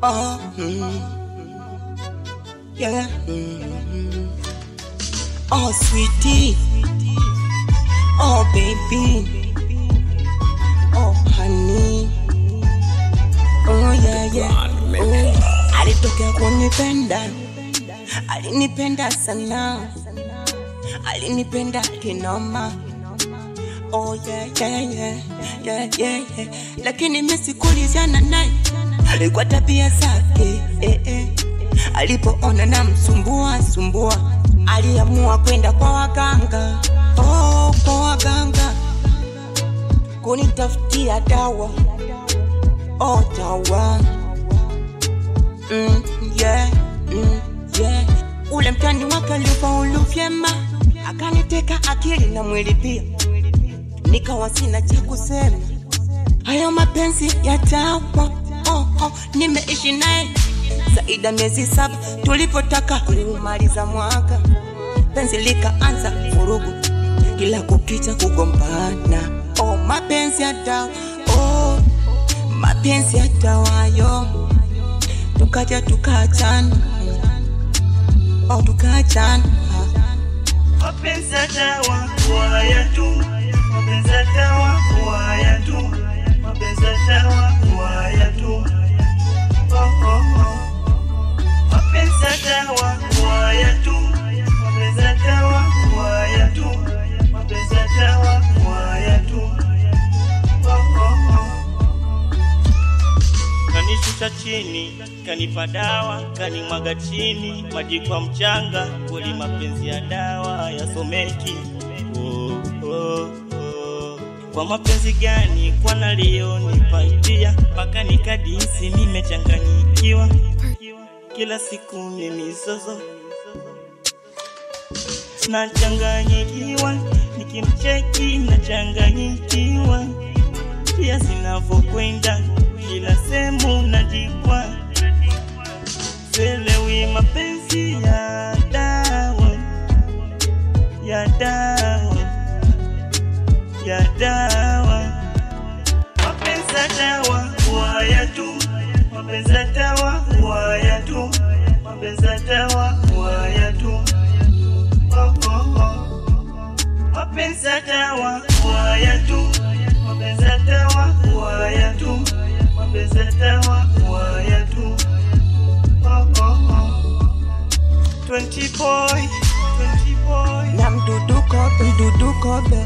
Oh, yeah. Oh, sweetie. Oh, baby. Oh, honey. Oh, yeah, yeah. Oh, alitokea kunipenda. Alinipenda sana. Alinipenda kinoma. Oh, yeah, yeah, yeah. Yeah, yeah, yeah. Lakini mimi sikulizana naye. Alikuwa tabia zake, alipoona na msumbua, aliamua kwenda kwa waganga. Oh, kwa waganga kunitafutia dawa. Oh, dawa. Yeah, yeah. Ule mtani wake alifaulu vyema, akaniteka akili na mwili pia. Nikawa sina cha kusema. Hayo mapenzi ya dawa. Nimeishi naye zaidi miezi 7. Tulipotaka kumaliza mwaka, penzi likaanza vurugu, kila kukicha kugombana. Oh, mapenzi ya dawa. Oh, mapenzi ya dawa yo. Tukaja tukachana. Oh, tukachana. Mapenzi ya dawa waya tu. Mapenzi ya dawa waya tu. Mapenzi ya dawa waya tu. Mapenzi ya dawa waya tu. Mapenzi ya dawa waya tu. Mapenzi ya dawa waya tu. Kanishusha chini, kanipa dawa, kanimwaga chini, maji kwa mchanga, kweli mapenzi ya dawa yasomeki. Kwa mapenzi gani kwa naliyonipaitia, mpaka nikadisi nimechanganyikiwa. Kila siku ni mizozo, nachanganyikiwa, nikimcheki nachanganyikiwa. Pia zinavyokwenda kila sehemu najikwa, sielewi mapenzi ya dawa, ya dawa, ya dawa. Mapenzi ya dawa waya tu. Mapenzi ya dawa waya tu. Mapenzi ya dawa waya tu. Mapenzi ya dawa waya tu. Mapenzi ya dawa waya tu. Mapenzi ya dawa waya tu. 20 boy. Na mdudu kobe.